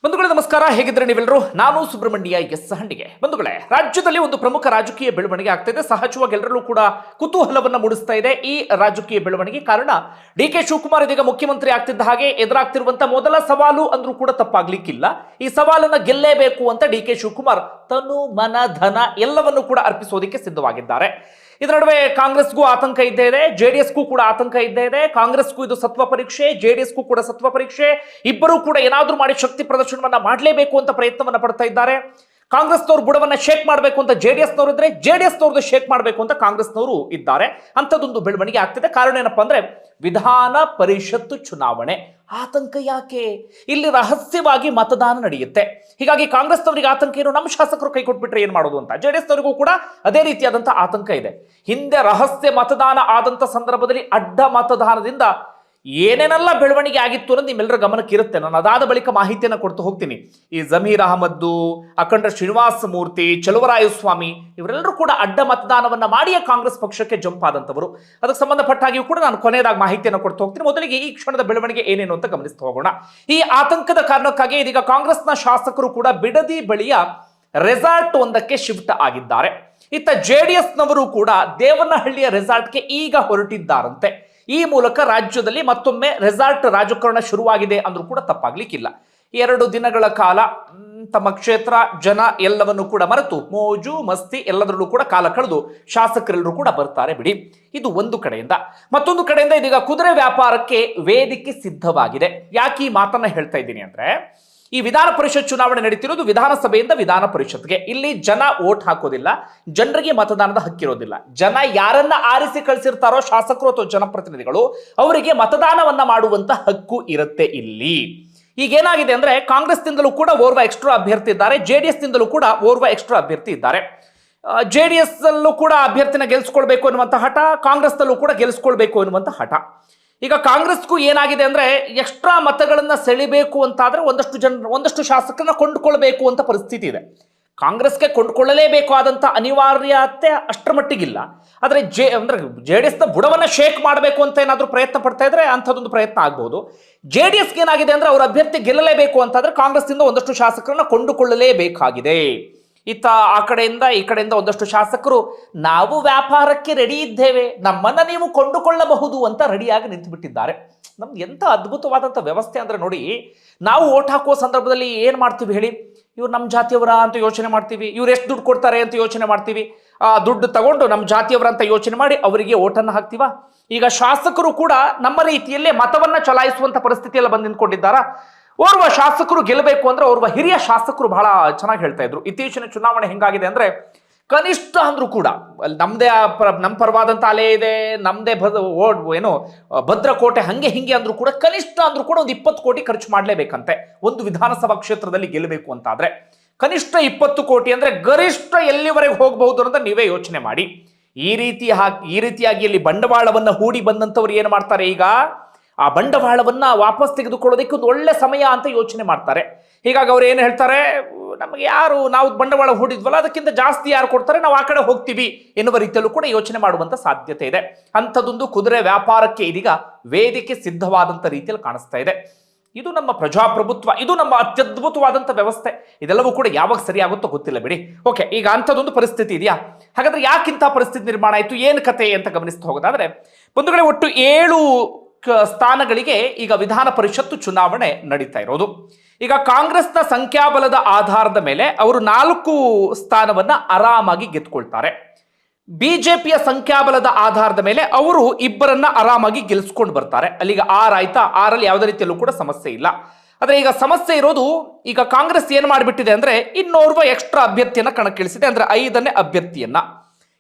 ಬಂಧುಗಳೇ ನಮಸ್ಕಾರ, ಹೇಗಿದ್ರೆ ನೀವೆಲ್ಲರೂ? ನಾನು ಸುಬ್ರಹ್ಮಣ್ಯ ಎಸ್ ಹಂಡಿಗೆ. ಬಂಧುಗಳೇ, ರಾಜ್ಯದಲ್ಲಿ ಒಂದು ಪ್ರಮುಖ ರಾಜಕೀಯ ಬೆಳವಣಿಗೆ ಆಗ್ತಾ ಇದೆ. ಸಹಜವಾಗಿ ಎಲ್ಲರಲ್ಲೂ ಕೂಡ ಕುತೂಹಲವನ್ನ ಮೂಡಿಸ್ತಾ ಇದೆ ಈ ರಾಜಕೀಯ ಬೆಳವಣಿಗೆ. ಕಾರಣ ಡಿ.ಕೆ. ಶಿವಕುಮಾರ್ ಇದೀಗ ಮುಖ್ಯಮಂತ್ರಿ ಆಗ್ತಿದ್ದ ಹಾಗೆ ಎದುರಾಗ್ತಿರುವಂತ ಮೊದಲ ಸವಾಲು ಅಂದ್ರೂ ಕೂಡ ತಪ್ಪಾಗ್ಲಿಕ್ಕಿಲ್ಲ. ಈ ಸವಾಲನ್ನ ಗೆಲ್ಲೇಬೇಕು ಅಂತ ಡಿ.ಕೆ. ಶಿವಕುಮಾರ್ ತನು ಮನ ಧನ ಎಲ್ಲವನ್ನು ಕೂಡ ಅರ್ಪಿಸೋದಕ್ಕೆ ಸಿದ್ಧವಾಗಿದ್ದಾರೆ. ಇದರ ನಡುವೆ ಕಾಂಗ್ರೆಸ್ಗೂ ಆತಂಕ ಇದ್ದೇ ಇದೆ, ಜೆಡಿಎಸ್ಗೂ ಕೂಡ ಆತಂಕ ಇದ್ದೇ ಇದೆ. ಕಾಂಗ್ರೆಸ್ಗೂ ಇದು ಸತ್ವ ಪರೀಕ್ಷೆ, ಜೆಡಿಎಸ್ಗೂ ಕೂಡ ಸತ್ವ ಪರೀಕ್ಷೆ. ಇಬ್ಬರೂ ಕೂಡ ಏನಾದ್ರೂ ಮಾಡಿ ಶಕ್ತಿ ಪ್ರದರ್ಶನವನ್ನ ಮಾಡಲೇಬೇಕು ಅಂತ ಪ್ರಯತ್ನವನ್ನ ಪಡ್ತಾ ಇದ್ದಾರೆ. ಕಾಂಗ್ರೆಸ್ನವರು ಬುಡವನ್ನ ಶೇಕ್ ಮಾಡಬೇಕು ಅಂತ ಜೆಡಿಎಸ್ನವರು ಇದ್ರೆ, ಜೆಡಿಎಸ್ನವ್ರದ್ದು ಶೇಕ್ ಮಾಡಬೇಕು ಅಂತ ಕಾಂಗ್ರೆಸ್ನವರು ಇದ್ದಾರೆ. ಅಂಥದ್ದೊಂದು ಬೆಳವಣಿಗೆ ಆಗ್ತಿದೆ. ಕಾರಣ ಏನಪ್ಪಾ ಅಂದ್ರೆ ವಿಧಾನ ಪರಿಷತ್ತು ಚುನಾವಣೆ. ಆತಂಕ ಯಾಕೆ? ಇಲ್ಲಿ ರಹಸ್ಯವಾಗಿ ಮತದಾನ ನಡೆಯುತ್ತೆ. ಹೀಗಾಗಿ ಕಾಂಗ್ರೆಸ್ನವರಿಗೆ ಆತಂಕ ಏನು, ನಮ್ಮ ಶಾಸಕರು ಕೈ ಕೊಟ್ಬಿಟ್ರೆ ಏನ್ ಮಾಡೋದು ಅಂತ. ಜೆಡಿಎಸ್ನವರಿಗೂ ಕೂಡ ಅದೇ ರೀತಿಯಾದಂತಹ ಆತಂಕ ಇದೆ. ಹಿಂದೆ ರಹಸ್ಯ ಮತದಾನ ಆದಂತ ಸಂದರ್ಭದಲ್ಲಿ ಅಡ್ಡ ಮತದಾನದಿಂದ ಏನೇನೆಲ್ಲ ಬೆಳವಣಿಗೆ ಆಗಿತ್ತು ಅನ್ನೋದು ನಿಮ್ಮೆಲ್ಲರ ಗಮನಕ್ಕೆ ಇರುತ್ತೆ. ನಾನು ಅದಾದ ಬಳಿಕ ಮಾಹಿತಿಯನ್ನು ಕೊಡ್ತಾ ಹೋಗ್ತೀನಿ. ಈ ಜಮೀರ್ ಅಹಮದ್ದು, ಅಖಂಡ ಶ್ರೀನಿವಾಸ ಮೂರ್ತಿ, ಚಲುವರಾಯಸ್ವಾಮಿ ಇವರೆಲ್ಲರೂ ಕೂಡ ಅಡ್ಡ ಮತದಾನವನ್ನ ಮಾಡಿಯೇ ಕಾಂಗ್ರೆಸ್ ಪಕ್ಷಕ್ಕೆ ಜಂಪ್ ಆದಂತವರು. ಅದಕ್ಕೆ ಸಂಬಂಧಪಟ್ಟ ಹಾಗೆಯೂ ಕೂಡ ನಾನು ಕೊನೆಯದಾಗಿ ಮಾಹಿತಿಯನ್ನು ಕೊಡ್ತಾ ಹೋಗ್ತೀನಿ. ಮೊದಲಿಗೆ ಈ ಕ್ಷಣದ ಬೆಳವಣಿಗೆ ಏನೇನು ಅಂತ ಗಮನಿಸ್ತಾ ಹೋಗೋಣ. ಈ ಆತಂಕದ ಕಾರಣಕ್ಕಾಗಿ ಇದೀಗ ಕಾಂಗ್ರೆಸ್ನ ಶಾಸಕರು ಕೂಡ ಬಿಡದಿ ಬಳಿಯ ರೆಸಾರ್ಟ್ ಒಂದಕ್ಕೆ ಶಿಫ್ಟ್ ಆಗಿದ್ದಾರೆ. ಇತ್ತ ಜೆಡಿಎಸ್ನವರು ಕೂಡ ದೇವನಹಳ್ಳಿಯ ರೆಸಾರ್ಟ್ಗೆ ಈಗ ಹೊರಟಿದ್ದಾರಂತೆ. ಈ ಮೂಲಕ ರಾಜ್ಯದಲ್ಲಿ ಮತ್ತೊಮ್ಮೆ ರೆಸಾರ್ಟ್ ರಾಜಕಾರಣ ಶುರುವಾಗಿದೆ ಅಂದ್ರೂ ಕೂಡ ತಪ್ಪಾಗ್ಲಿಕ್ಕಿಲ್ಲ. 2 ದಿನಗಳ ಕಾಲ ತಮ್ಮ ಕ್ಷೇತ್ರ ಜನ ಎಲ್ಲವನ್ನು ಕೂಡ ಮರೆತು ಮೋಜು ಮಸ್ತಿ ಎಲ್ಲದರಲ್ಲೂ ಕೂಡ ಕಾಲ ಕಳೆದು ಶಾಸಕರೆಲ್ಲರೂ ಕೂಡ ಬರ್ತಾರೆ ಬಿಡಿ. ಇದು ಒಂದು ಕಡೆಯಿಂದ. ಮತ್ತೊಂದು ಕಡೆಯಿಂದ ಇದೀಗ ಕುದುರೆ ವ್ಯಾಪಾರಕ್ಕೆ ವೇದಿಕೆ ಸಿದ್ಧವಾಗಿದೆ. ಯಾಕೆ ಈ ಮಾತನ್ನ ಹೇಳ್ತಾ ಇದ್ದೀನಿ ಅಂದ್ರೆ, ಈ ವಿಧಾನ ಪರಿಷತ್ ಚುನಾವಣೆ ನಡೀತಿರೋದು ವಿಧಾನಸಭೆಯಿಂದ ವಿಧಾನ ಪರಿಷತ್ಗೆ. ಇಲ್ಲಿ ಜನ ವೋಟ್ ಹಾಕೋದಿಲ್ಲ, ಜನರಿಗೆ ಮತದಾನದ ಹಕ್ಕಿರೋದಿಲ್ಲ. ಜನ ಯಾರನ್ನ ಆರಿಸಿ ಕಳಿಸಿರ್ತಾರೋ ಶಾಸಕರು ಅಥವಾ ಜನಪ್ರತಿನಿಧಿಗಳು, ಅವರಿಗೆ ಮತದಾನವನ್ನ ಮಾಡುವಂತ ಹಕ್ಕು ಇರುತ್ತೆ ಇಲ್ಲಿ. ಈಗೇನಾಗಿದೆ ಅಂದ್ರೆ, ಕಾಂಗ್ರೆಸ್ನಿಂದಲೂ ಕೂಡ ಓರ್ವ ಎಕ್ಸ್ಟ್ರಾ ಅಭ್ಯರ್ಥಿ ಇದ್ದಾರೆ, ಜೆಡಿಎಸ್ನಿಂದಲೂ ಕೂಡ ಓರ್ವ ಎಕ್ಸ್ಟ್ರಾ ಅಭ್ಯರ್ಥಿ ಇದ್ದಾರೆ. ಜೆಡಿಎಸ್ ಅಲ್ಲೂ ಕೂಡ ಅಭ್ಯರ್ಥಿನ ಗೆಲ್ಸ್ಕೊಳ್ಬೇಕು ಅನ್ನುವಂಥ ಹಠ, ಕಾಂಗ್ರೆಸ್ನಲ್ಲೂ ಕೂಡ ಗೆಲ್ಸ್ಕೊಳ್ಬೇಕು ಅನ್ನುವಂಥ ಹಠ. ಈಗ ಕಾಂಗ್ರೆಸ್ಗೂ ಏನಾಗಿದೆ ಅಂದ್ರೆ, ಎಕ್ಸ್ಟ್ರಾ ಮತಗಳನ್ನ ಸೆಳಿಬೇಕು ಅಂತಾದ್ರೆ ಒಂದಷ್ಟು ಶಾಸಕರನ್ನ ಕೊಂಡುಕೊಳ್ಬೇಕು ಅಂತ ಪರಿಸ್ಥಿತಿ ಇದೆ. ಕಾಂಗ್ರೆಸ್ಗೆ ಕೊಂಡುಕೊಳ್ಳಲೇಬೇಕಾದಂತ ಅನಿವಾರ್ಯತೆ ಅಷ್ಟರ ಮಟ್ಟಿಗಿಲ್ಲ. ಆದ್ರೆ ಜೆಡಿಎಸ್ನ ಬುಡವನ್ನ ಶೇಕ್ ಮಾಡಬೇಕು ಅಂತ ಏನಾದ್ರೂ ಪ್ರಯತ್ನ ಪಡ್ತಾ ಇದ್ರೆ ಅಂಥದ್ದೊಂದು ಪ್ರಯತ್ನ ಆಗ್ಬಹುದು. ಜೆಡಿಎಸ್ಗೆ ಏನಾಗಿದೆ ಅಂದ್ರೆ, ಅವ್ರ ಅಭ್ಯರ್ಥಿ ಗೆಲ್ಲಲೇಬೇಕು ಅಂತಾದ್ರೆ ಕಾಂಗ್ರೆಸ್ನಿಂದ ಒಂದಷ್ಟು ಶಾಸಕರನ್ನ ಕೊಂಡುಕೊಳ್ಳಲೇಬೇಕಾಗಿದೆ. ಇತ್ತ ಆ ಕಡೆಯಿಂದ ಈ ಕಡೆಯಿಂದ ಒಂದಷ್ಟು ಶಾಸಕರು ನಾವು ವ್ಯಾಪಾರಕ್ಕೆ ರೆಡಿ ಇದ್ದೇವೆ, ನಮ್ಮನ್ನ ನೀವು ಕೊಂಡುಕೊಳ್ಳಬಹುದು ಅಂತ ರೆಡಿಯಾಗಿ ನಿಂತು ಬಿಟ್ಟಿದ್ದಾರೆ. ನಮ್ಗೆ ಎಂಥ ಅದ್ಭುತವಾದಂಥ ವ್ಯವಸ್ಥೆ ಅಂದ್ರೆ ನೋಡಿ, ನಾವು ಓಟ್ ಹಾಕುವ ಸಂದರ್ಭದಲ್ಲಿ ಏನು ಮಾಡ್ತೀವಿ ಹೇಳಿ? ಇವ್ರು ನಮ್ಮ ಜಾತಿಯವರ ಅಂತ ಯೋಚನೆ ಮಾಡ್ತೀವಿ, ಇವ್ರು ಎಷ್ಟು ದುಡ್ಡು ಕೊಡ್ತಾರೆ ಅಂತ ಯೋಚನೆ ಮಾಡ್ತೀವಿ. ಆ ದುಡ್ಡು ತಗೊಂಡು ನಮ್ಮ ಜಾತಿಯವರ ಅಂತ ಯೋಚನೆ ಮಾಡಿ ಅವರಿಗೆ ಓಟನ್ನು ಹಾಕ್ತೀವ. ಈಗ ಶಾಸಕರು ಕೂಡ ನಮ್ಮ ರೀತಿಯಲ್ಲೇ ಮತವನ್ನ ಚಲಾಯಿಸುವಂತ ಪರಿಸ್ಥಿತಿಯೆಲ್ಲ ಬಂದು ನಿಂತ್ಕೊಂಡಿದ್ದಾರಾ? ಓರ್ವ ಶಾಸಕರು ಗೆಲ್ಲಬೇಕು ಅಂದ್ರೆ ಓರ್ವ ಹಿರಿಯ ಶಾಸಕರು ಬಹಳ ಚೆನ್ನಾಗಿ ಹೇಳ್ತಾ ಇದ್ರು. ಇತ್ತೀಚಿನ ಚುನಾವಣೆ ಹೆಂಗಾಗಿದೆ ಅಂದ್ರೆ, ಕನಿಷ್ಠ ಅಂದ್ರೂ ಕೂಡ ನಮ್ದೇ ನಮ್ಮ ಪರವಾದಂತ ಅಲೆ ಇದೆ, ನಮ್ದೇ ಭದ್ರಕೋಟೆ ಹಂಗೆ ಹಿಂಗೆ ಅಂದ್ರೂ ಕೂಡ ಕನಿಷ್ಠ ಅಂದ್ರೂ ಕೂಡ ಒಂದು 20 ಕೋಟಿ ಖರ್ಚು ಮಾಡಲೇಬೇಕಂತೆ ಒಂದು ವಿಧಾನಸಭಾ ಕ್ಷೇತ್ರದಲ್ಲಿ ಗೆಲ್ಲಬೇಕು ಅಂತಾದ್ರೆ. ಕನಿಷ್ಠ 20 ಕೋಟಿ ಅಂದ್ರೆ ಗರಿಷ್ಠ ಎಲ್ಲಿವರೆಗೆ ಹೋಗಬಹುದು ಅನ್ನೋದನ್ನ ನೀವೇ ಯೋಚನೆ ಮಾಡಿ. ಈ ರೀತಿಯಾಗಿ ಇಲ್ಲಿ ಬಂಡವಾಳವನ್ನ ಹೂಡಿ ಬಂದಂತವ್ರು ಏನ್ ಮಾಡ್ತಾರೆ, ಈಗ ಆ ಬಂಡವಾಳವನ್ನ ವಾಪಸ್ ತೆಗೆದುಕೊಳ್ಳೋದಕ್ಕೆ ಒಂದು ಒಳ್ಳೆ ಸಮಯ ಅಂತ ಯೋಚನೆ ಮಾಡ್ತಾರೆ. ಹೀಗಾಗಿ ಅವ್ರು ಏನು ಹೇಳ್ತಾರೆ, ನಮಗೆ ನಾವು ಬಂಡವಾಳ ಹೂಡಿದ್ವಲ್ಲ ಅದಕ್ಕಿಂತ ಜಾಸ್ತಿ ಯಾರು ಕೊಡ್ತಾರೆ ನಾವು ಆ ಕಡೆ ಹೋಗ್ತೀವಿ ಎನ್ನುವ ರೀತಿಯಲ್ಲೂ ಕೂಡ ಯೋಚನೆ ಮಾಡುವಂತ ಸಾಧ್ಯತೆ ಇದೆ. ಅಂಥದ್ದೊಂದು ಕುದುರೆ ವ್ಯಾಪಾರಕ್ಕೆ ಇದೀಗ ವೇದಿಕೆ ಸಿದ್ಧವಾದಂತ ರೀತಿಯಲ್ಲಿ ಕಾಣಿಸ್ತಾ ಇದೆ. ಇದು ನಮ್ಮ ಪ್ರಜಾಪ್ರಭುತ್ವ, ಇದು ನಮ್ಮ ಅತ್ಯದ್ಭುತವಾದಂಥ ವ್ಯವಸ್ಥೆ. ಇದೆಲ್ಲವೂ ಕೂಡ ಯಾವಾಗ ಸರಿಯಾಗುತ್ತೋ ಗೊತ್ತಿಲ್ಲ ಬಿಡಿ. ಓಕೆ, ಈಗ ಅಂಥದ್ದೊಂದು ಪರಿಸ್ಥಿತಿ ಇದೆಯಾ? ಹಾಗಾದ್ರೆ ಯಾಕಿಂತ ಪರಿಸ್ಥಿತಿ ನಿರ್ಮಾಣ ಆಯಿತು, ಏನು ಕತೆ ಅಂತ ಗಮನಿಸ್ತಾ ಹೋಗೋದಾದ್ರೆ, ಬಂಧುಗಳೇ, ಒಟ್ಟು 7 ಸ್ಥಾನಗಳಿಗೆ ಈಗ ವಿಧಾನ ಪರಿಷತ್ತು ಚುನಾವಣೆ ನಡೀತಾ ಇರೋದು. ಈಗ ಕಾಂಗ್ರೆಸ್ನ ಸಂಖ್ಯಾಬಲದ ಆಧಾರದ ಮೇಲೆ ಅವರು 4 ಸ್ಥಾನವನ್ನ ಆರಾಮಾಗಿ ಗೆದ್ದುಕೊಳ್ತಾರೆ. ಬಿಜೆಪಿಯ ಸಂಖ್ಯಾಬಲದ ಆಧಾರದ ಮೇಲೆ ಅವರು 2 ಆರಾಮಾಗಿ ಗೆಲ್ಸ್ಕೊಂಡು ಬರ್ತಾರೆ. ಅಲ್ಲಿಗ 6 ಆಯ್ತಾ, 6ರಲ್ಲಿ ಯಾವುದೇ ರೀತಿಯಲ್ಲೂ ಕೂಡ ಸಮಸ್ಯೆ ಇಲ್ಲ. ಆದ್ರೆ ಈಗ ಸಮಸ್ಯೆ ಇರೋದು, ಈಗ ಕಾಂಗ್ರೆಸ್ ಏನ್ ಮಾಡಿಬಿಟ್ಟಿದೆ ಅಂದ್ರೆ, ಇನ್ನೋರ್ವ ಎಕ್ಸ್ಟ್ರಾ ಅಭ್ಯರ್ಥಿಯನ್ನ ಕಣಕ್ಕಿಳಿಸಿದೆ, ಅಂದ್ರೆ 5ನೇ ಅಭ್ಯರ್ಥಿಯನ್ನ.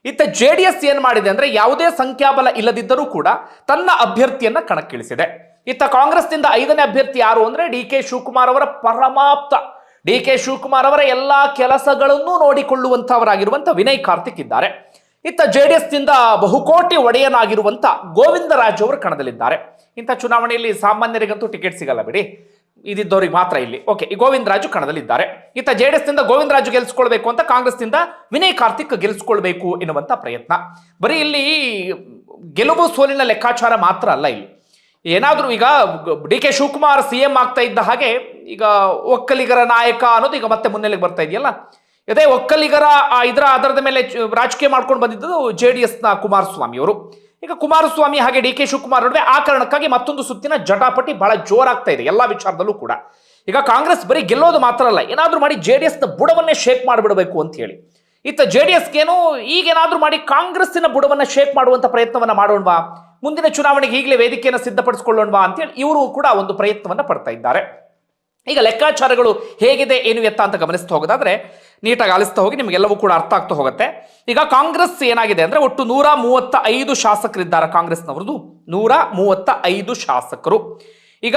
ಇತ್ತ ಜೆಡಿಎಸ್ ಏನ್ ಮಾಡಿದೆ ಅಂದ್ರೆ, ಯಾವುದೇ ಸಂಖ್ಯಾಬಲ ಇಲ್ಲದಿದ್ದರೂ ಕೂಡ ತನ್ನ ಅಭ್ಯರ್ಥಿಯನ್ನ ಕಣಕ್ಕಿಳಿಸಿದೆ. ಇತ್ತ ಕಾಂಗ್ರೆಸ್ನಿಂದ 5ನೇ ಅಭ್ಯರ್ಥಿ ಯಾರು ಅಂದ್ರೆ, ಡಿ.ಕೆ. ಶಿವಕುಮಾರ್ ಅವರ ಪರಮಾಪ್ತ, ಡಿ.ಕೆ. ಶಿವಕುಮಾರ್ ಅವರ ಎಲ್ಲಾ ಕೆಲಸಗಳನ್ನು ನೋಡಿಕೊಳ್ಳುವಂತವರಾಗಿರುವಂತ ವಿನಯ್ ಕಾರ್ತಿಕ್ ಇದ್ದಾರೆ. ಇತ್ತ ಜೆಡಿಎಸ್ನಿಂದ ಬಹುಕೋಟಿ ಒಡೆಯನಾಗಿರುವಂತ ಗೋವಿಂದರಾಜ್ ಅವರು ಕಣದಲ್ಲಿದ್ದಾರೆ. ಇಂಥ ಚುನಾವಣೆಯಲ್ಲಿ ಸಾಮಾನ್ಯರಿಗಂತೂ ಟಿಕೆಟ್ ಸಿಗಲ್ಲ ಬಿಡಿ, ಇದಿದ್ದವ್ರಿಗೆ ಮಾತ್ರ ಇಲ್ಲಿ. ಓಕೆ, ಈ ಗೋವಿಂದರಾಜು ಕಣದಲ್ಲಿದ್ದಾರೆ. ಇತ್ತ ಜೆಡಿಎಸ್ನಿಂದ ಗೋವಿಂದರಾಜು ಗೆಲ್ಸ್ಕೊಳ್ಬೇಕು ಅಂತ ಕಾಂಗ್ರೆಸ್ನಿಂದ ವಿನಯ್ ಕಾರ್ತಿಕ್ ಗೆಲ್ಸ್ಕೊಳ್ಬೇಕು ಎನ್ನುವಂತ ಪ್ರಯತ್ನ. ಬರೀ ಇಲ್ಲಿ ಗೆಲುವು ಸೋಲಿನ ಲೆಕ್ಕಾಚಾರ ಮಾತ್ರ ಅಲ್ಲ. ಇಲ್ಲಿ ಏನಾದರೂ ಈಗ ಡಿ ಕೆ ಶಿವಕುಮಾರ್ CM ಆಗ್ತಾ ಇದ್ದ ಹಾಗೆ ಈಗ ಒಕ್ಕಲಿಗರ ನಾಯಕ ಅನ್ನೋದು ಈಗ ಮತ್ತೆ ಮುನ್ನೆಲೆಗೆ ಬರ್ತಾ ಇದೆಯಲ್ಲ. ಅದೇ ಒಕ್ಕಲಿಗರ ಅದರದ ಮೇಲೆ ರಾಜಕೀಯ ಮಾಡ್ಕೊಂಡು ಬಂದಿದ್ದು JDSನ ಕುಮಾರಸ್ವಾಮಿ ಅವರು. ಈಗ ಕುಮಾರಸ್ವಾಮಿ ಹಾಗೆ ಡಿ ಕೆ ಶಿವಕುಮಾರ್ ನಡುವೆ ಆ ಕಾರಣಕ್ಕಾಗಿ ಮತ್ತೊಂದು ಸುತ್ತಿನ ಜಟಾಪಟಿ ಬಹಳ ಜೋರಾಗ್ತಾ ಇದೆ ಎಲ್ಲಾ ವಿಚಾರದಲ್ಲೂ ಕೂಡ. ಈಗ ಕಾಂಗ್ರೆಸ್ ಬರೀ ಗೆಲ್ಲೋದು ಮಾತ್ರ ಅಲ್ಲ, ಏನಾದ್ರೂ ಮಾಡಿ JDSನ ಬುಡವನ್ನೇ ಶೇಕ್ ಮಾಡಿಬಿಡಬೇಕು ಅಂತ ಹೇಳಿ. ಇತ್ತ JDSಗೇನು ಈಗೇನಾದ್ರೂ ಮಾಡಿ ಕಾಂಗ್ರೆಸ್ಸಿನ ಬುಡವನ್ನ ಶೇಕ್ ಮಾಡುವಂತ ಪ್ರಯತ್ನವನ್ನ ಮಾಡೋಣವಾ, ಮುಂದಿನ ಚುನಾವಣೆಗೆ ಈಗಲೇ ವೇದಿಕೆಯನ್ನು ಸಿದ್ಧಪಡಿಸಿಕೊಳ್ಳೋಣವಾ ಅಂತೇಳಿ ಇವರು ಕೂಡ ಒಂದು ಪ್ರಯತ್ನವನ್ನ ಪಡ್ತಾ ಇದ್ದಾರೆ. ಈಗ ಲೆಕ್ಕಾಚಾರಗಳು ಹೇಗಿದೆ ಏನು ಎತ್ತ ಅಂತ ಗಮನಿಸ್ತಾ ಹೋಗೋದಾದ್ರೆ ನೀಟಾಗಿ ಆಲಿಸ್ತಾ ಹೋಗಿ ನಿಮಗೆಲ್ಲವೂ ಕೂಡ ಅರ್ಥ ಆಗ್ತಾ ಹೋಗುತ್ತೆ. ಈಗ ಕಾಂಗ್ರೆಸ್ ಏನಾಗಿದೆ ಅಂದ್ರೆ ಒಟ್ಟು 135 ಶಾಸಕರಿದ್ದಾರೆ ಕಾಂಗ್ರೆಸ್ನವರದು, 135 ಶಾಸಕರು. ಈಗ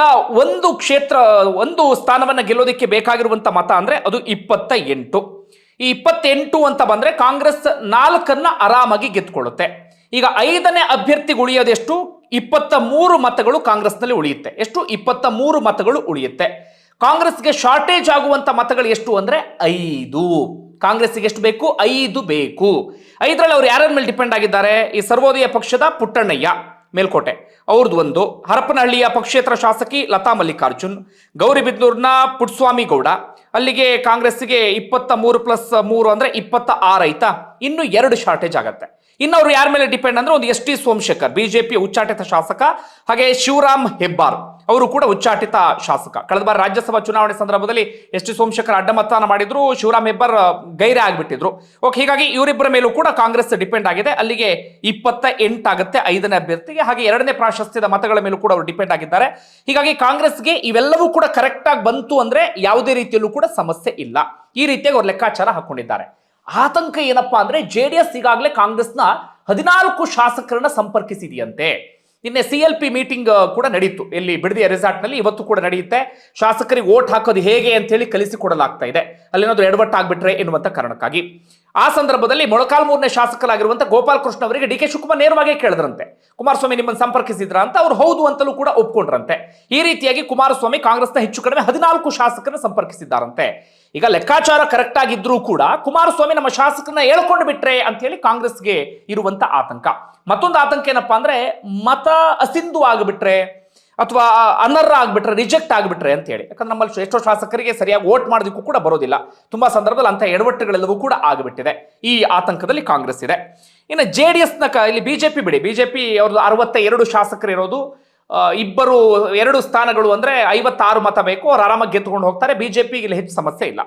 ಒಂದು ಸ್ಥಾನವನ್ನ ಗೆಲ್ಲೋದಕ್ಕೆ ಬೇಕಾಗಿರುವಂತ ಮತ ಅಂದ್ರೆ ಅದು 28. ಈ 28 ಅಂತ ಬಂದ್ರೆ ಕಾಂಗ್ರೆಸ್ 4 ಆರಾಮಾಗಿ ಗೆದ್ದುಕೊಳ್ಳುತ್ತೆ. ಈಗ 5ನೇ ಅಭ್ಯರ್ಥಿಗೆ ಉಳಿಯೋದೆಷ್ಟು? 23 ಮತಗಳು ಕಾಂಗ್ರೆಸ್ನಲ್ಲಿ ಉಳಿಯುತ್ತೆ. ಎಷ್ಟು? 23 ಮತಗಳು ಉಳಿಯುತ್ತೆ. ಕಾಂಗ್ರೆಸ್ಗೆ ಶಾರ್ಟೇಜ್ ಆಗುವಂತ ಮತಗಳು ಎಷ್ಟು ಅಂದ್ರೆ 5. ಕಾಂಗ್ರೆಸ್ಗೆ ಎಷ್ಟು ಬೇಕು? 5 ಬೇಕು. 5ರಲ್ಲಿ ಅವ್ರು ಯಾರ ಮೇಲೆ ಡಿಪೆಂಡ್ ಆಗಿದ್ದಾರೆ? ಈ ಸರ್ವೋದಯ ಪಕ್ಷದ ಪುಟ್ಟಣ್ಣಯ್ಯ ಮೇಲ್ಕೋಟೆ ಅವ್ರದ್ದು ಒಂದು, ಹರಪನಹಳ್ಳಿಯ ಪಕ್ಷೇತರ ಶಾಸಕಿ ಲತಾ ಮಲ್ಲಿಕಾರ್ಜುನ್, ಗೌರಿಬಿದನೂರಿನ ಪುಟ್ಟಸ್ವಾಮಿ ಗೌಡ. ಅಲ್ಲಿಗೆ ಕಾಂಗ್ರೆಸ್ಗೆ 23+3 ಅಂದ್ರೆ 26 ಆಯ್ತಾ. ಇನ್ನು 2 ಶಾರ್ಟೇಜ್ ಆಗತ್ತೆ. ಇನ್ನು ಅವರು ಯಾರ ಮೇಲೆ ಡಿಪೆಂಡ್ ಅಂದ್ರೆ ಒಂದು ST ಸೋಮಶೇಖರ್, ಬಿಜೆಪಿ ಉಚ್ಚಾಟಿತ ಶಾಸಕ, ಹಾಗೆ ಶಿವರಾಮ್ ಹೆಬ್ಬಾರ್ ಅವರು ಕೂಡ ಉಚ್ಚಾಟಿತ ಶಾಸಕ. ಕಳೆದ ಬಾರಿ ರಾಜ್ಯಸಭಾ ಚುನಾವಣೆ ಸಂದರ್ಭದಲ್ಲಿ ST ಸೋಮಶೇಖರ್ ಅಡ್ಡ ಮತದಾನ ಮಾಡಿದ್ರು, ಶಿವರಾಮ್ ಹೆಬ್ಬಾರ್ ಗೈರೆ ಆಗ್ಬಿಟ್ಟಿದ್ರು. ಓಕೆ, ಹೀಗಾಗಿ ಇವರಿಬ್ಬರ ಮೇಲೂ ಕೂಡ ಕಾಂಗ್ರೆಸ್ ಡಿಪೆಂಡ್ ಆಗಿದೆ. ಅಲ್ಲಿಗೆ 28 ಆಗುತ್ತೆ 5ನೇ ಅಭ್ಯರ್ಥಿಗೆ. ಹಾಗೆ 2ನೇ ಪ್ರಾಶಸ್ತ್ಯದ ಮತಗಳ ಮೇಲೂ ಕೂಡ ಅವರು ಡಿಪೆಂಡ್ ಆಗಿದ್ದಾರೆ. ಹೀಗಾಗಿ ಕಾಂಗ್ರೆಸ್ಗೆ ಇವೆಲ್ಲವೂ ಕೂಡ ಕರೆಕ್ಟ್ ಆಗಿ ಬಂತು ಅಂದ್ರೆ ಯಾವುದೇ ರೀತಿಯಲ್ಲೂ ಕೂಡ ಸಮಸ್ಯೆ ಇಲ್ಲ. ಈ ರೀತಿಯಾಗಿ ಅವರು ಲೆಕ್ಕಾಚಾರ ಹಾಕೊಂಡಿದ್ದಾರೆ. ಆತಂಕ ಏನಪ್ಪಾ ಅಂದ್ರೆ JDS ಈಗಾಗಲೇ ಕಾಂಗ್ರೆಸ್ನ 14 ಶಾಸಕರನ್ನ ಸಂಪರ್ಕಿಸಿದೆಯಂತೆ. ನಿನ್ನೆ CLP ಮೀಟಿಂಗ್ ಕೂಡ ನಡೀತು, ಎಲ್ಲಿ ಬಿಡದಿಯ ರೆಸಾರ್ಟ್ ನಲ್ಲಿ. ಇವತ್ತು ಕೂಡ ನಡೆಯುತ್ತೆ. ಶಾಸಕರಿಗೆ ವೋಟ್ ಹಾಕೋದು ಹೇಗೆ ಅಂತ ಹೇಳಿ ಕಲಿಸಿಕೊಡಲಾಗ್ತಾ ಇದೆ, ಅಲ್ಲೇನಾದ್ರೂ ಎಡವಟ್ಟಾಗ್ಬಿಟ್ರೆ ಎನ್ನುವಂತ ಕಾರಣಕ್ಕಾಗಿ. ಆ ಸಂದರ್ಭದಲ್ಲಿ ಮೊಳಕಾಲ್ಮೂರನೇ ಶಾಸಕರಾಗಿರುವಂತ ಗೋಪಾಲ್ ಕೃಷ್ಣ ಅವರಿಗೆ ಡಿ ಕೆ ಶಿವಕುಮಾರ್ ನೇರವಾಗಿ ಕೇಳಿದ್ರಂತೆ, ಕುಮಾರಸ್ವಾಮಿ ನಿಮ್ಮನ್ನು ಸಂಪರ್ಕಿಸಿದ್ರ ಅಂತ. ಅವ್ರು ಹೌದು ಅಂತಲೂ ಕೂಡ ಒಪ್ಕೊಂಡ್ರಂತೆ. ಈ ರೀತಿಯಾಗಿ ಕುಮಾರಸ್ವಾಮಿ ಕಾಂಗ್ರೆಸ್ನ ಹೆಚ್ಚು ಕಡಿಮೆ 14 ಶಾಸಕರನ್ನ ಸಂಪರ್ಕಿಸಿದ್ದಾರಂತೆ. ಈಗ ಲೆಕ್ಕಾಚಾರ ಕರೆಕ್ಟ್ ಆಗಿದ್ರೂ ಕೂಡ ಕುಮಾರಸ್ವಾಮಿ ನಮ್ಮ ಶಾಸಕರನ್ನ ಹೇಳ್ಕೊಂಡು ಬಿಟ್ರೆ ಅಂತ ಹೇಳಿ ಕಾಂಗ್ರೆಸ್ಗೆ ಇರುವಂತ ಆತಂಕ. ಮತ್ತೊಂದು ಆತಂಕ ಏನಪ್ಪಾ ಅಂದ್ರೆ ಮತ ಅಸಿಂಧು ಆಗಿಬಿಟ್ರೆ ಅಥವಾ ಅನರ್ಹ ಆಗ್ಬಿಟ್ರೆ, ರಿಜೆಕ್ಟ್ ಆಗಿಬಿಟ್ರೆ ಅಂತ ಹೇಳಿ. ಯಾಕಂದ್ರೆ ನಮ್ಮಲ್ಲಿ ಎಷ್ಟೋ ಶಾಸಕರಿಗೆ ಸರಿಯಾಗಿ ವೋಟ್ ಮಾಡೋದಕ್ಕೂ ಕೂಡ ಬರೋದಿಲ್ಲ. ತುಂಬಾ ಸಂದರ್ಭದಲ್ಲಿ ಅಂತ ಎಡವಟ್ಟುಗಳೆಲ್ಲವೂ ಕೂಡ ಆಗಿಬಿಟ್ಟಿದೆ. ಈ ಆತಂಕದಲ್ಲಿ ಕಾಂಗ್ರೆಸ್ ಇದೆ. ಇನ್ನು JDSನ ಇಲ್ಲಿ ಬಿಜೆಪಿ ಬಿಡಿ, ಬಿಜೆಪಿ ಅವ್ರದ್ದು 62 ಶಾಸಕರು ಇರೋದು. 2 ಸ್ಥಾನಗಳು ಅಂದ್ರೆ 56 ಮತ ಬೇಕು, ಅವ್ರು ಆರಾಮಾಗಿ ಗೆದ್ದುಕೊಂಡು ಹೋಗ್ತಾರೆ. ಬಿಜೆಪಿಗೆ ಇಲ್ಲಿ ಹೆಚ್ಚು ಸಮಸ್ಯೆ ಇಲ್ಲ.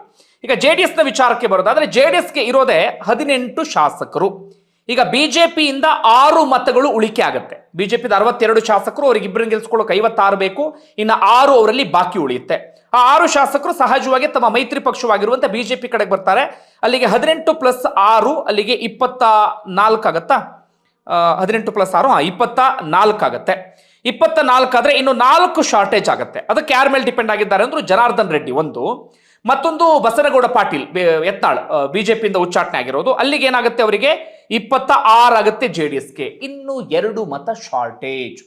ಈಗ JDSನ ವಿಚಾರಕ್ಕೆ ಬರೋದಾದ್ರೆ JDSಗೆ ಇರೋದೇ 18 ಶಾಸಕರು. ಈಗ ಬಿಜೆಪಿಯಿಂದ 6 ಮತಗಳು ಉಳಿಕೆ ಆಗುತ್ತೆ. ಬಿಜೆಪಿದ 62 ಶಾಸಕರು, ಅವ್ರಿಗೆ ಇಬ್ಬರನ್ನ ಗೆಲ್ಸ್ಕೊಳ್ಳೋಕೆ 56 ಬೇಕು. ಇನ್ನು 6 ಅವರಲ್ಲಿ ಬಾಕಿ ಉಳಿಯುತ್ತೆ. ಆ 6 ಶಾಸಕರು ಸಹಜವಾಗಿ ತಮ್ಮ ಮೈತ್ರಿ ಪಕ್ಷವಾಗಿರುವಂತ ಬಿಜೆಪಿ ಕಡೆಗೆ ಬರ್ತಾರೆ. ಅಲ್ಲಿಗೆ 18+6 ಅಲ್ಲಿಗೆ 24 ಆಗತ್ತಾ? 18+6 24 ಆಗುತ್ತೆ. 24 ಆದ್ರೆ ಇನ್ನು 4 ಶಾರ್ಟೇಜ್ ಆಗುತ್ತೆ. ಅದಕ್ಕೆ ಯಾರ ಮೇಲೆ ಡಿಪೆಂಡ್ ಆಗಿದ್ದಾರೆ ಅಂದ್ರೆ ಜನಾರ್ದನ್ ರೆಡ್ಡಿ ಒಂದು, ಮತ್ತೊಂದು ಬಸನಗೌಡ ಪಾಟೀಲ್ ಯತ್ನಾಳ್ ಬಿಜೆಪಿಯಿಂದ ಉಚ್ಚಾಟನೆ ಆಗಿರೋದು. ಅಲ್ಲಿಗೆ ಏನಾಗುತ್ತೆ ಅವರಿಗೆ 26 ಆಗುತ್ತೆ JDSಗೆ. ಇನ್ನು 2 ಮತ ಶಾರ್ಟೇಜ್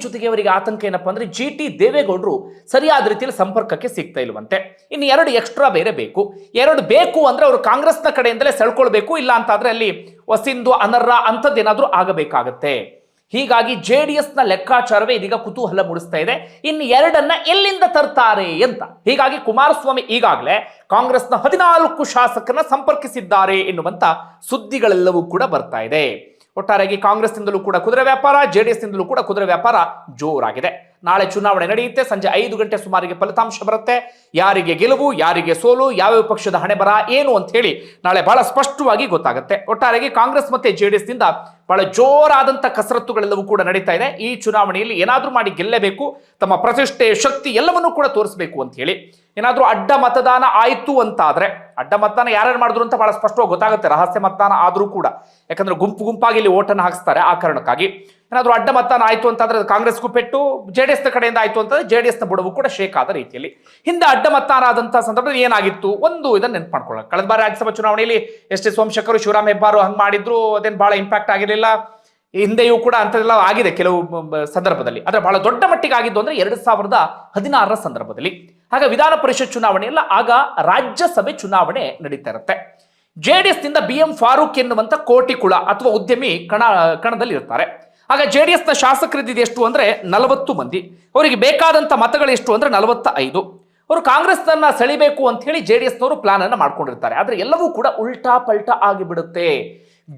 ಜೊತೆಗೆ ಅವರಿಗೆ ಆತಂಕ ಏನಪ್ಪಾ ಅಂದ್ರೆ GT ದೇವೇಗೌಡರು ಸರಿಯಾದ ರೀತಿಯಲ್ಲಿ ಸಂಪರ್ಕಕ್ಕೆ ಸಿಗ್ತಾ ಇಲ್ವಂತೆ. ಇನ್ನು 2 ಎಕ್ಸ್ಟ್ರಾ ಬೇರೆ ಬೇಕು. 2 ಬೇಕು ಅಂದ್ರೆ ಅವರು ಕಾಂಗ್ರೆಸ್ನ ಕಡೆಯಿಂದಲೇ ಸೆಳ್ಕೊಳ್ಬೇಕು, ಇಲ್ಲ ಅಂತಾದ್ರೆ ಅಲ್ಲಿ ವಸಿಂಧು ಅನರ್ಹ ಅಂತದ್ದೇನಾದ್ರೂ ಆಗಬೇಕಾಗತ್ತೆ. ಹೀಗಾಗಿ JDSನ ಲೆಕ್ಕಾಚಾರವೇ ಇದೀಗ ಕುತೂಹಲ ಮೂಡಿಸ್ತಾ ಇದೆ. ಇನ್ನು 2 ಎಲ್ಲಿಂದ ತರ್ತಾರೆ ಅಂತ. ಹೀಗಾಗಿ ಕುಮಾರಸ್ವಾಮಿ ಈಗಾಗಲೇ ಕಾಂಗ್ರೆಸ್ನ 14 ಶಾಸಕರನ್ನ ಸಂಪರ್ಕಿಸಿದ್ದಾರೆ ಎನ್ನುವಂತ ಸುದ್ದಿಗಳೆಲ್ಲವೂ ಕೂಡ ಬರ್ತಾ ಇದೆ. ಒಟ್ಟಾರೆಯಾಗಿ ಕಾಂಗ್ರೆಸ್ನಿಂದಲೂ ಕೂಡ ಕುದುರೆ ವ್ಯಾಪಾರ, JDSನಿಂದಲೂ ಕೂಡ ಕುದುರೆ ವ್ಯಾಪಾರ ಜೋರಾಗಿದೆ. ನಾಳೆ ಚುನಾವಣೆ ನಡೆಯುತ್ತೆ. ಸಂಜೆ 5 ಗಂಟೆ ಸುಮಾರಿಗೆ ಫಲಿತಾಂಶ ಬರುತ್ತೆ. ಯಾರಿಗೆ ಗೆಲುವು, ಯಾರಿಗೆ ಸೋಲು, ಯಾವ್ಯಾವ ಪಕ್ಷದ ಹಣೆಬರ ಏನು ಅಂತ ಹೇಳಿ ನಾಳೆ ಬಹಳ ಸ್ಪಷ್ಟವಾಗಿ ಗೊತ್ತಾಗುತ್ತೆ. ಒಟ್ಟಾರೆಯಾಗಿ ಕಾಂಗ್ರೆಸ್ ಮತ್ತೆ JDSನಿಂದ ಬಹಳ ಜೋರಾದಂತ ಕಸರತ್ತುಗಳೆಲ್ಲವೂ ಕೂಡ ನಡೀತಾ ಇದೆ. ಈ ಚುನಾವಣೆಯಲ್ಲಿ ಏನಾದ್ರೂ ಮಾಡಿ ಗೆಲ್ಲಬೇಕು, ತಮ್ಮ ಪ್ರತಿಷ್ಠೆ, ಶಕ್ತಿ ಎಲ್ಲವನ್ನೂ ಕೂಡ ತೋರಿಸಬೇಕು ಅಂತ ಹೇಳಿ. ಏನಾದ್ರೂ ಅಡ್ಡ ಮತದಾನ ಆಯ್ತು ಅಂತ ಆದ್ರೆ, ಅಡ್ಡ ಮತದಾನ ಯಾರ್ಯಾರು ಮಾಡಿದ್ರು ಅಂತ ಬಹಳ ಸ್ಪಷ್ಟವಾಗಿ ಗೊತ್ತಾಗುತ್ತೆ, ರಹಸ್ಯ ಮತದಾನ ಆದ್ರೂ ಕೂಡ. ಯಾಕಂದ್ರೆ ಗುಂಪಾಗಿ ಇಲ್ಲಿ ಓಟನ್ನು ಹಾಕಿಸ್ತಾರೆ. ಆ ಕಾರಣಕ್ಕಾಗಿ ಏನಾದ್ರೂ ಅಡ್ಡ ಮತದಾನ ಆಯ್ತು ಅಂತಂದ್ರೆ ಕಾಂಗ್ರೆಸ್ಗೂ ಪೆಟ್ಟು, JDSನ ಕಡೆಯಿಂದ ಆಯ್ತು ಅಂತಂದ್ರೆ JDSನ ಬುಡವು ಕೂಡ ಶೇಕ್ ಆದ ರೀತಿಯಲ್ಲಿ. ಹಿಂದೆ ಅಡ್ಡ ಮತದಾನ ಆದಂತಹ ಸಂದರ್ಭದಲ್ಲಿ ಏನಾಗಿತ್ತು ಒಂದು ಇದನ್ನ ನೆನ್ಪು ಮಾಡ್ಕೊಳ್ಳೋಣ. ಕಳೆದ ಬಾರಿ ರಾಜ್ಯಸಭಾ ಚುನಾವಣೆಯಲ್ಲಿ ST ಸೋಮಶೇಖರ್, ಶಿವರಾಮ್ ಹೆಬ್ಬಾರ್ ಹಂಗ್ ಮಾಡಿದ್ರು, ಅದೇನು ಬಹಳ ಇಂಪ್ಯಾಕ್ಟ್ ಆಗಿರಲಿಲ್ಲ. ಹಿಂದೆಯೂ ಕೂಡ ಅಂಥದ್ದೆಲ್ಲ ಆಗಿದೆ ಕೆಲವು ಸಂದರ್ಭದಲ್ಲಿ. ಆದ್ರೆ ಬಹಳ ದೊಡ್ಡ ಮಟ್ಟಿಗೆ ಆಗಿದ್ದು ಅಂದ್ರೆ 2016ರ ಸಂದರ್ಭದಲ್ಲಿ. ಆಗ ವಿಧಾನ ಪರಿಷತ್ ಚುನಾವಣೆ ಇಲ್ಲ, ಆಗ ರಾಜ್ಯಸಭೆ ಚುನಾವಣೆ ನಡೀತಾ ಇರುತ್ತೆ. JDSನಿಂದ BM ಫಾರೂಕ್ ಎನ್ನುವಂತ ಕೋಟಿ ಕುಳ ಅಥವಾ ಉದ್ಯಮಿ ಕಣದಲ್ಲಿ ಇರ್ತಾರೆ. ಆಗ JDSನ ಶಾಸಕರಿದ್ದಿದ್ದು ಎಷ್ಟು ಅಂದ್ರೆ 40 ಮಂದಿ. ಅವರಿಗೆ ಬೇಕಾದಂತ ಮತಗಳು ಎಷ್ಟು ಅಂದ್ರೆ 45. ಅವರು ಕಾಂಗ್ರೆಸ್ನನ್ನ ಸೆಳಿಬೇಕು ಅಂತ ಹೇಳಿ JDSನವರು ಪ್ಲಾನ್ ಅನ್ನ ಮಾಡ್ಕೊಂಡಿರ್ತಾರೆ. ಆದ್ರೆ ಎಲ್ಲವೂ ಕೂಡ ಉಲ್ಟಾ ಪಲ್ಟಾ ಆಗಿಬಿಡುತ್ತೆ.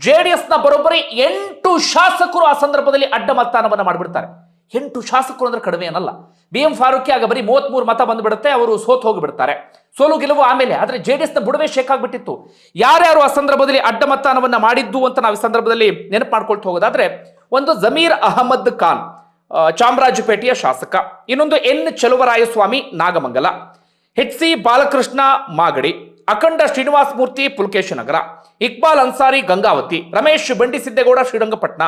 JDSನ ಬರೋಬ್ಬರಿ 8 ಶಾಸಕರು ಆ ಸಂದರ್ಭದಲ್ಲಿ ಅಡ್ಡ ಮತದಾನವನ್ನ ಮಾಡಿಬಿಡ್ತಾರೆ. 8 ಶಾಸಕರು ಅಂದ್ರೆ ಕಡಿಮೆ ಏನಲ್ಲ. BM ಫಾರೂಕಿ ಆಗ ಬರೀ 33 ಮತ ಬಂದ್ಬಿಡುತ್ತೆ, ಅವರು ಸೋತು ಹೋಗಿಬಿಡ್ತಾರೆ. ಸೋಲು ಗೆಲುವು ಆಮೇಲೆ. ಆದ್ರೆ JDSನ ಬುಡವೇ ಶೇಕ್ ಆಗ್ಬಿಟ್ಟಿತ್ತು. ಯಾರ್ಯಾರು ಆ ಸಂದರ್ಭದಲ್ಲಿ ಅಡ್ಡ ಮತದಾನವನ್ನ ಮಾಡಿದ್ದು ಅಂತ ನಾವು ಈ ಸಂದರ್ಭದಲ್ಲಿ ನೆನಪು ಮಾಡ್ಕೊಳ್ತಾ ಹೋಗೋದಾದ್ರೆ, ಒಂದು ಜಮೀರ್ ಅಹಮದ್ ಖಾನ್ ಚಾಮರಾಜಪೇಟೆಯ ಶಾಸಕ, ಇನ್ನೊಂದು N Chaluvarayaswamy Nagamangala, HC Balakrishna Magadi, Akhanda Srinivasa Murthy ಪುಲ್ಕೇಶನಗರ, Iqbal Ansari Gangavathi, Ramesh Bandisiddegowda Srirangapatna,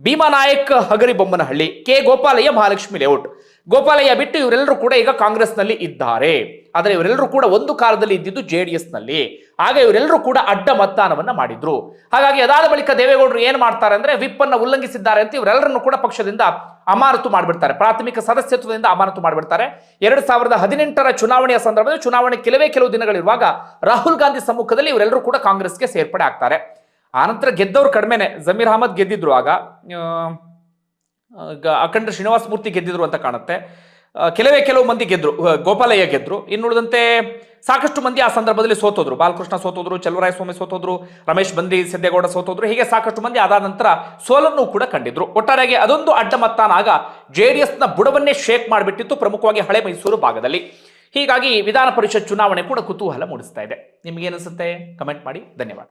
Bima Nayak Hagaribommanahalli, K Gopalaiah Mahalakshmi layout. Gopalaiah ಬಿಟ್ಟು ಇವರೆಲ್ಲರೂ ಕೂಡ ಈಗ ಕಾಂಗ್ರೆಸ್ನಲ್ಲಿ ಇದ್ದಾರೆ. ಆದರೆ ಇವರೆಲ್ಲರೂ ಕೂಡ ಒಂದು ಕಾಲದಲ್ಲಿ ಇದ್ದಿದ್ದು JDSನಲ್ಲಿ. ಆಗ ಇವರೆಲ್ಲರೂ ಕೂಡ ಅಡ್ಡ ಮತದಾನವನ್ನ ಮಾಡಿದ್ರು. ಹಾಗಾಗಿ ಅದಾದ ಬಳಿಕ ದೇವೇಗೌಡರು ಏನ್ ಮಾಡ್ತಾರೆ ಅಂದ್ರೆ ವಿಪ್ ಅನ್ನ ಉಲ್ಲಂಘಿಸಿದ್ದಾರೆ ಅಂತ ಇವರೆಲ್ಲರನ್ನು ಕೂಡ ಪಕ್ಷದಿಂದ ಅಮಾನತು ಮಾಡಿಬಿಡ್ತಾರೆ. ಪ್ರಾಥಮಿಕ ಸದಸ್ಯತ್ವದಿಂದ ಅಮಾನತು ಮಾಡಿಬಿಡ್ತಾರೆ. 2018ರ ಚುನಾವಣೆಯ ಸಂದರ್ಭದಲ್ಲಿ ಚುನಾವಣೆ ಕೆಲವು ದಿನಗಳಿರುವಾಗ ರಾಹುಲ್ ಗಾಂಧಿ ಸಮ್ಮುಖದಲ್ಲಿ ಇವರೆಲ್ಲರೂ ಕೂಡ ಕಾಂಗ್ರೆಸ್ಗೆ ಸೇರ್ಪಡೆ ಆಗ್ತಾರೆ. ಆನಂತರ ಗೆದ್ದವರು ಕಡಿಮೆನೆ. ಜಮೀರ್ ಅಹಮದ್ ಗೆದ್ದಿದ್ರು, ಆಗ ಅಖಂಡ ಶ್ರೀನಿವಾಸ ಮೂರ್ತಿ ಗೆದ್ದಿದ್ರು ಅಂತ ಕಾಣುತ್ತೆ. ಕೆಲವು ಮಂದಿ ಗೆದ್ರು, ಗೋಪಾಲಯ್ಯ ಗೆದ್ರು. ಇನ್ನುಳಿದಂತೆ ಸಾಕಷ್ಟು ಮಂದಿ ಆ ಸಂದರ್ಭದಲ್ಲಿ ಸೋತೋದ್ರು. ಬಾಲಕೃಷ್ಣ ಸೋತೋದ್ರು, ಚಲುವರಾಯಸ್ವಾಮಿ ಸೋತೋದ್ರು, ರಮೇಶ್ ಬಂಡಿ ಸಿದ್ದೇಗೌಡ ಸೋತೋದ್ರು. ಹೀಗೆ ಸಾಕಷ್ಟು ಮಂದಿ ಅದಾದ ನಂತರ ಸೋಲನ್ನು ಕೂಡ ಕಂಡಿದ್ರು. ಒಟ್ಟಾರೆಯಾಗಿ ಅದೊಂದು ಅಡ್ಡ ಮತದಾನ ಆಗ JDSನ ಬುಡವನ್ನೇ ಶೇಕ್ ಮಾಡಿಬಿಟ್ಟಿತ್ತು, ಪ್ರಮುಖವಾಗಿ ಹಳೆ ಮೈಸೂರು ಭಾಗದಲ್ಲಿ. ಹೀಗಾಗಿ ವಿಧಾನ ಪರಿಷತ್ ಚುನಾವಣೆ ಕೂಡ ಕುತೂಹಲ ಮೂಡಿಸ್ತಾ ಇದೆ. ನಿಮ್ಗೆ ಏನಿಸುತ್ತೆ ಕಮೆಂಟ್ ಮಾಡಿ. ಧನ್ಯವಾದ.